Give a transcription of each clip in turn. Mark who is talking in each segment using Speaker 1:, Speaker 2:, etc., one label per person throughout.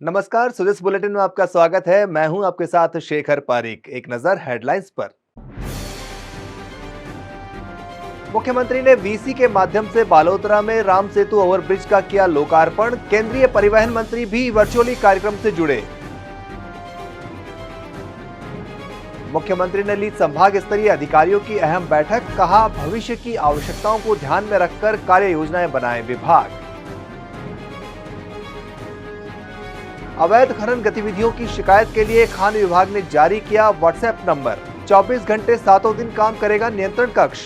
Speaker 1: नमस्कार, सुदेश बुलेटिन में आपका स्वागत है। मैं हूं आपके साथ शेखर पारिक। एक नजर हेडलाइंस पर। मुख्यमंत्री ने वीसी के माध्यम से बालोतरा में राम सेतु ओवरब्रिज का किया लोकार्पण। केंद्रीय परिवहन मंत्री भी वर्चुअली कार्यक्रम से जुड़े। मुख्यमंत्री ने ली संभाग स्तरीय अधिकारियों की अहम बैठक। कहा, भविष्य की आवश्यकताओं को ध्यान में रखकर कार्य योजनाएं बनाए विभाग। अवैध खनन गतिविधियों की शिकायत के लिए खान विभाग ने जारी किया व्हाट्सएप नंबर। 24 घंटे 7 दिन काम करेगा नियंत्रण कक्ष।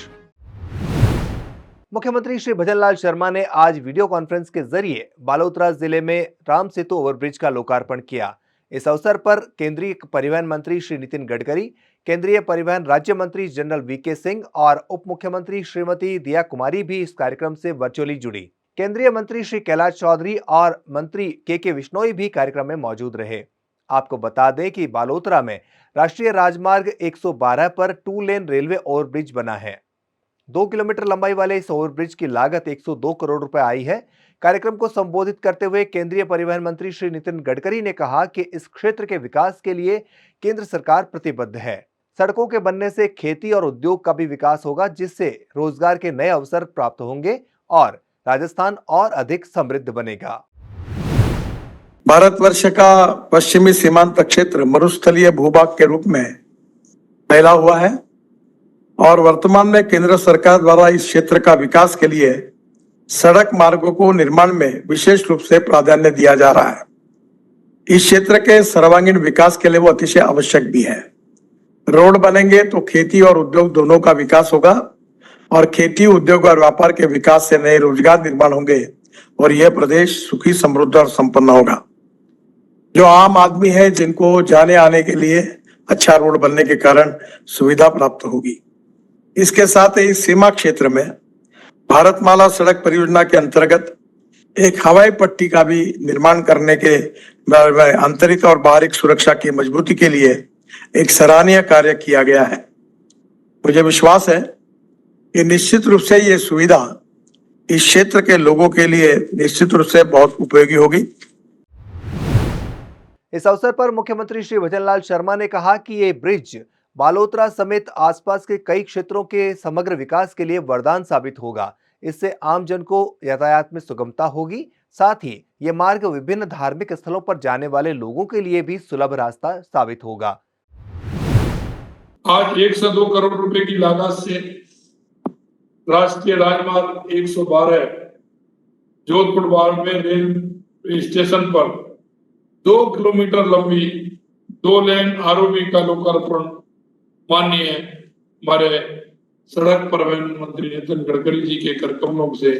Speaker 1: मुख्यमंत्री श्री भजनलाल शर्मा ने आज वीडियो कॉन्फ्रेंस के जरिए बालोतरा जिले में राम सेतु ओवरब्रिज का लोकार्पण किया। इस अवसर पर केंद्रीय परिवहन मंत्री श्री नितिन गडकरी, केंद्रीय परिवहन राज्य मंत्री जनरल वीके सिंह और उप मुख्यमंत्री श्रीमती दिया कुमारी भी इस कार्यक्रम से वर्चुअली जुड़ी। केंद्रीय मंत्री श्री कैलाश चौधरी और मंत्री के विश्नोई भी कार्यक्रम में मौजूद रहे। आपको बता दें कि बालोतरा में राष्ट्रीय राजमार्ग 112 पर 2 लेन रेलवे ओवरब्रिज बना है। 2 किलोमीटर लंबाई वाले इस ओवरब्रिज की लागत 102 करोड़ रुपए आई है। कार्यक्रम को संबोधित करते हुए केंद्रीय परिवहन मंत्री श्री नितिन गडकरी ने कहा कि इस क्षेत्र के विकास के लिए केंद्र सरकार प्रतिबद्ध है। सड़कों के बनने से खेती और उद्योग का भी विकास होगा, जिससे रोजगार के नए अवसर प्राप्त होंगे और राजस्थान और अधिक समृद्ध बनेगा।
Speaker 2: भारतवर्ष का पश्चिमी सीमांत क्षेत्र मरुस्थलीय भूभाग के रूप में फैला हुआ है और वर्तमान में केंद्र सरकार द्वारा इस क्षेत्र का विकास के लिए सड़क मार्गों को निर्माण में विशेष रूप से प्राधान्य दिया जा रहा है। इस क्षेत्र के सर्वांगीण विकास के लिए वो अतिशय आवश्यक भी है। रोड बनेंगे तो खेती और उद्योग दोनों का विकास होगा और खेती, उद्योग और व्यापार के विकास से नए रोजगार निर्माण होंगे और यह प्रदेश सुखी, समृद्ध और संपन्न होगा। जो आम आदमी है, जिनको जाने आने के लिए अच्छा रोड बनने के कारण सुविधा प्राप्त होगी। इसके साथ ही सीमा क्षेत्र में भारतमाला सड़क परियोजना के अंतर्गत एक हवाई पट्टी का भी निर्माण करने के आंतरिक और बाहरिक सुरक्षा की मजबूती के लिए एक सराहनीय कार्य किया गया है। मुझे विश्वास है कि निश्चित रूप से ये सुविधा इस क्षेत्र के लोगों के लिए निश्चित रूप से बहुत उपयोगी होगी।
Speaker 1: इस अवसर पर मुख्यमंत्री श्री भजनलाल शर्मा ने कहा कि ये ब्रिज बालोतरा समेत आसपास के कई क्षेत्रों के समग्र विकास के लिए वरदान साबित होगा। इससे आम जन को यातायात में सुगमता होगी। साथ ही ये मार्ग विभिन्न धार्मिक स्थलों पर जाने वाले लोगों के लिए भी सुलभ रास्ता साबित होगा।
Speaker 3: आज 102 करोड़ रुपए की लागत से राष्ट्रीय राजमार्ग 112 जोधपुर बाड़मेर रेल स्टेशन पर 2 किलोमीटर लंबी 2 लेन आरओबी का लोकार्पण माननीय हमारे सड़क परिवहन मंत्री नितिन गडकरी जी के कार्यक्रमों से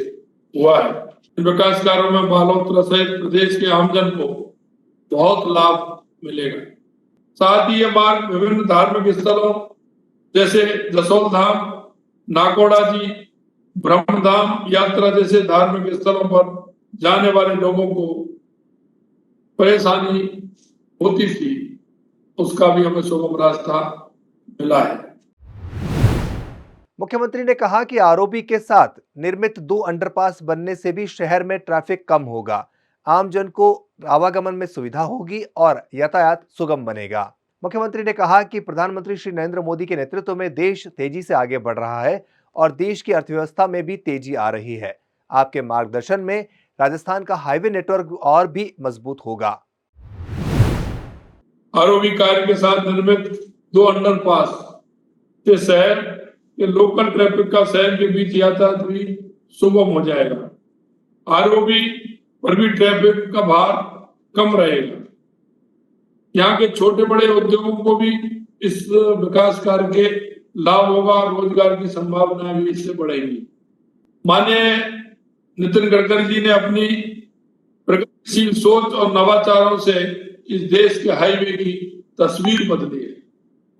Speaker 3: हुआ है। इन विकास कार्यों में बालोतरा सहित प्रदेश के आमजन को बहुत लाभ मिलेगा। साथ ही ये मार्ग विभिन्न धार्मिक स्थलों जैसे जसोल धाम, नाकोड़ा जी, ब्रह्मधाम यात्रा जैसे धार्मिक स्थलों पर जाने वाले लोगों को परेशानी होती थी, उसका भी हमें सुगम रास्ता मिला है।
Speaker 1: मुख्यमंत्री ने कहा कि आरओबी के साथ निर्मित 2 अंडरपास बनने से भी शहर में ट्रैफिक कम होगा, आम जन को आवागमन में सुविधा होगी और यातायात सुगम बनेगा। मुख्यमंत्री ने कहा कि प्रधानमंत्री श्री नरेंद्र मोदी के नेतृत्व में देश तेजी से आगे बढ़ रहा है और देश की अर्थव्यवस्था में भी तेजी आ रही है। आपके मार्गदर्शन में राजस्थान का हाईवे नेटवर्क और भी मजबूत होगा।
Speaker 3: आरओबी कार्य के साथ निर्मित 2 अंडरपास से शहर के लोकल ट्रैफिक का शहर के बीच यातायात भी सुगम हो जाएगा। आरओबी पर भी ट्रैफिक का भार कम रहेगा। यहाँ के छोटे बड़े उद्योगों को भी इस विकास कार्य के लाभ होगा, रोजगार की संभावनाएं भी इससे बढ़ेंगी। माननीय नितिन गडकरी जी ने अपनी प्रगतिशील सोच और नवाचारों से इस देश के हाईवे की तस्वीर बदली है।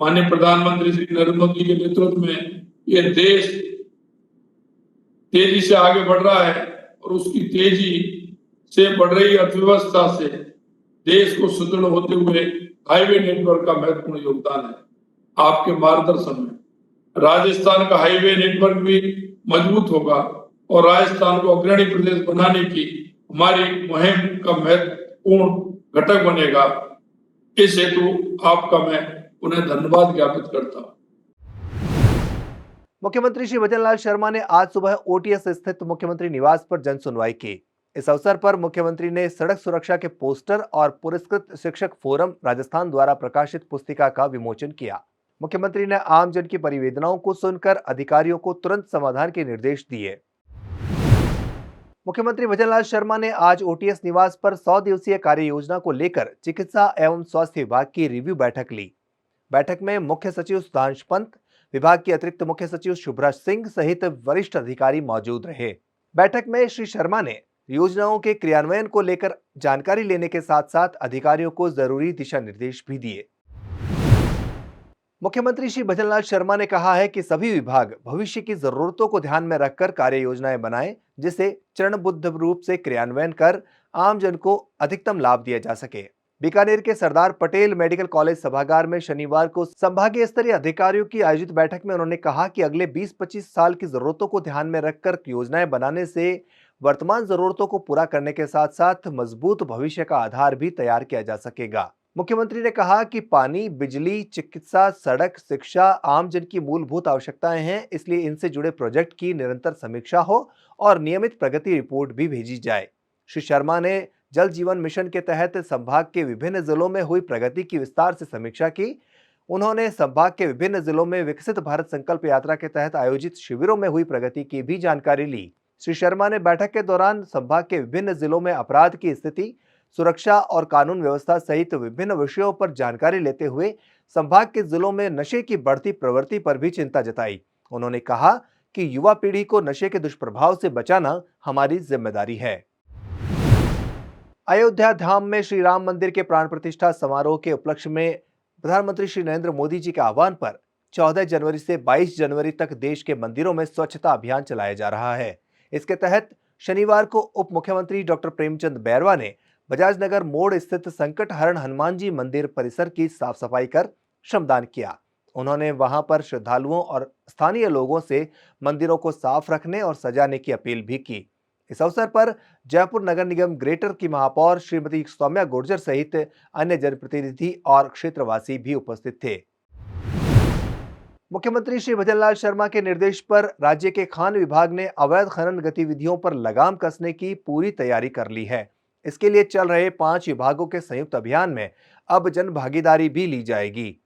Speaker 3: माननीय प्रधानमंत्री श्री नरेंद्र मोदी के नेतृत्व में यह देश तेजी से आगे बढ़ रहा है और उसकी तेजी से बढ़ रही अर्थव्यवस्था से देश को सुदृढ़ होते हुए हाईवे नेटवर्क का महत्वपूर्ण योगदान है। आपके मार्गदर्शन में राजस्थान का हाईवे नेटवर्क भी मजबूत होगा और राजस्थान को अग्रणी प्रदेश बनाने की हमारी मुहिम का महत्वपूर्ण घटक बनेगा। इस हेतु आपका मैं उन्हें धन्यवाद ज्ञापित करता हूँ।
Speaker 1: मुख्यमंत्री श्री भजनलाल शर्मा ने आज सुबह ओटीएस स्थित मुख्यमंत्री निवास पर जन सुनवाई की। इस अवसर पर मुख्यमंत्री ने सड़क सुरक्षा के पोस्टर और पुरस्कृत शिक्षक फोरम राजस्थान द्वारा प्रकाशित पुस्तिका का विमोचन किया। मुख्यमंत्री ने आमजन की परिवेदनाओं को सुनकर अधिकारियों को तुरंत समाधान के निर्देश दिए। मुख्यमंत्री भजनलाल शर्मा ने आज ओटीएस निवास पर 100 दिवसीय कार्य योजना को लेकर चिकित्सा एवं स्वास्थ्य विभाग की रिव्यू बैठक ली। बैठक में मुख्य सचिव सुधांशु पंत, विभाग के अतिरिक्त मुख्य सचिव शुभ्रा सिंह सहित वरिष्ठ अधिकारी मौजूद रहे। बैठक में श्री शर्मा ने योजनाओं के क्रियान्वयन को लेकर जानकारी लेने के साथ साथ अधिकारियों को जरूरी दिशा निर्देश भी दिए। मुख्यमंत्री श्री भजनलाल शर्मा ने कहा है कि सभी विभाग भविष्य की जरूरतों को ध्यान में रखकर कार्य योजनाएं बनाएं, जिसे चरणबद्ध रूप से क्रियान्वयन कर आमजन को अधिकतम लाभ दिया जा सके। बीकानेर के सरदार पटेल मेडिकल कॉलेज सभागार में शनिवार को संभागीय स्तरीय अधिकारियों की आयोजित बैठक में उन्होंने कहा कि अगले 20-25 साल की जरूरतों को ध्यान में रखकर योजनाएं बनाने से वर्तमान जरूरतों को पूरा करने के साथ साथ मजबूत भविष्य का आधार भी तैयार किया जा सकेगा। मुख्यमंत्री ने कहा कि पानी, बिजली, चिकित्सा, सड़क, शिक्षा आमजन की मूलभूत आवश्यकताएं हैं, इसलिए इनसे जुड़े प्रोजेक्ट की निरंतर समीक्षा हो और नियमित प्रगति रिपोर्ट भी भेजी जाए। श्री शर्मा ने जल जीवन मिशन के तहत संभाग के विभिन्न जिलों में हुई प्रगति की विस्तार से समीक्षा की। उन्होंने संभाग के विभिन्न जिलों में विकसित भारत संकल्प यात्रा के तहत आयोजित शिविरों में हुई प्रगति की भी जानकारी ली। श्री शर्मा ने बैठक के दौरान संभाग के विभिन्न जिलों में अपराध की स्थिति, सुरक्षा और कानून व्यवस्था सहित विभिन्न विषयों पर जानकारी लेते हुए संभाग के जिलों में नशे की बढ़ती प्रवृत्ति पर भी चिंता जताई। उन्होंने कहा कि युवा पीढ़ी को नशे के दुष्प्रभाव से बचाना हमारी जिम्मेदारी है। अयोध्या धाम में श्री राम मंदिर के प्राण प्रतिष्ठा समारोह के उपलक्ष्य में प्रधानमंत्री श्री नरेंद्र मोदी जी के आह्वान पर 14 जनवरी से 22 जनवरी तक देश के मंदिरों में स्वच्छता अभियान चलाया जा रहा है। इसके तहत शनिवार को उप मुख्यमंत्री डॉक्टर प्रेमचंद बैरवा ने बजाजनगर मोड़ स्थित संकट हरण हनुमान जी मंदिर परिसर की साफ सफाई कर श्रमदान किया। उन्होंने वहां पर श्रद्धालुओं और स्थानीय लोगों से मंदिरों को साफ रखने और सजाने की अपील भी की। इस अवसर पर जयपुर नगर निगम ग्रेटर की महापौर श्रीमती सौम्या गुर्जर सहित अन्य जनप्रतिनिधि और क्षेत्रवासी भी उपस्थित थे। मुख्यमंत्री श्री भजनलाल शर्मा के निर्देश पर राज्य के खान विभाग ने अवैध खनन गतिविधियों पर लगाम कसने की पूरी तैयारी कर ली है। इसके लिए चल रहे 5 विभागों के संयुक्त अभियान में अब जन भागीदारी भी ली जाएगी।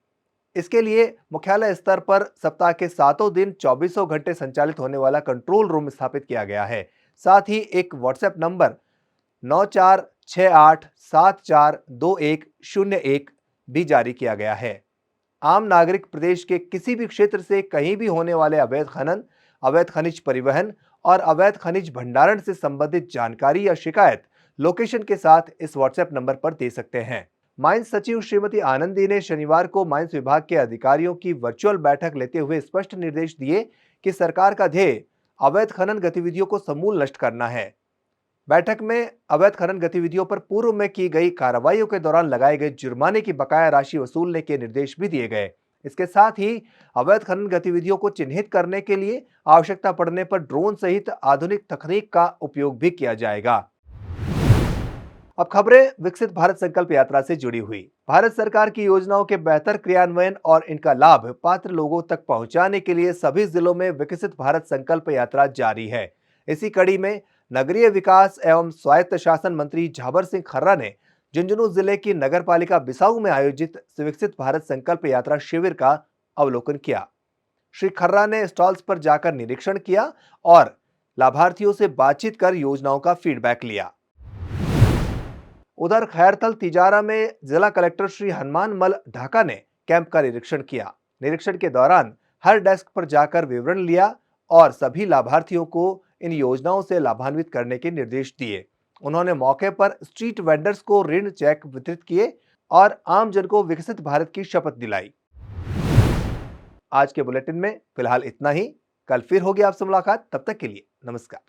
Speaker 1: इसके लिए मुख्यालय स्तर पर सप्ताह के 7 दिन 24 घंटे संचालित होने वाला कंट्रोल रूम स्थापित किया गया है। साथ ही एक व्हाट्सएप नंबर 9468742101 भी जारी किया गया है। आम नागरिक प्रदेश के किसी भी क्षेत्र से कहीं भी होने वाले अवैध खनन, अवैध खनिज परिवहन और अवैध खनिज भंडारण से संबंधित जानकारी या शिकायत लोकेशन के साथ इस व्हाट्सएप नंबर पर दे सकते हैं। माइंस सचिव श्रीमती आनंदी ने शनिवार को माइंस विभाग के अधिकारियों की वर्चुअल बैठक लेते हुए स्पष्ट निर्देश दिए कि सरकार का ध्येय अवैध खनन गतिविधियों को समूल नष्ट करना है। बैठक में अवैध खनन गतिविधियों पर पूर्व में की गई कार्रवाइयों के दौरान लगाए गए जुर्माने की बकाया राशि वसूलने के निर्देश भी दिए गए। इसके साथ ही अवैध खनन गतिविधियों को चिन्हित करने के लिए आवश्यकता पड़ने पर ड्रोन सहित आधुनिक तकनीक का उपयोग भी किया जाएगा। अब खबरें विकसित भारत संकल्प यात्रा से जुड़ी हुई। भारत सरकार की योजनाओं के बेहतर क्रियान्वयन और इनका लाभ पात्र लोगों तक पहुंचाने के लिए सभी जिलों में विकसित भारत संकल्प यात्रा जारी है। इसी कड़ी में नगरीय विकास एवं स्वायत्त शासन मंत्री झाबर सिंह खर्रा ने झुंझुनू जिले की नगर पालिका बिसाऊ में आयोजित विकसित भारत संकल्प यात्रा शिविर का अवलोकन किया। श्री खर्रा ने स्टॉल्स पर जाकर निरीक्षण किया और लाभार्थियों से बातचीत कर योजनाओं का फीडबैक लिया। उधर खैरथल तिजारा में जिला कलेक्टर श्री हनुमान मल ढाका ने कैंप का निरीक्षण किया। निरीक्षण के दौरान हर डेस्क पर जाकर विवरण लिया और सभी लाभार्थियों को इन योजनाओं से लाभान्वित करने के निर्देश दिए। उन्होंने मौके पर स्ट्रीट वेंडर्स को ऋण चेक वितरित किए और आमजन को विकसित भारत की शपथ दिलाई। आज के बुलेटिन में फिलहाल इतना ही। कल फिर होगी आपसे मुलाकात। तब तक के लिए नमस्कार।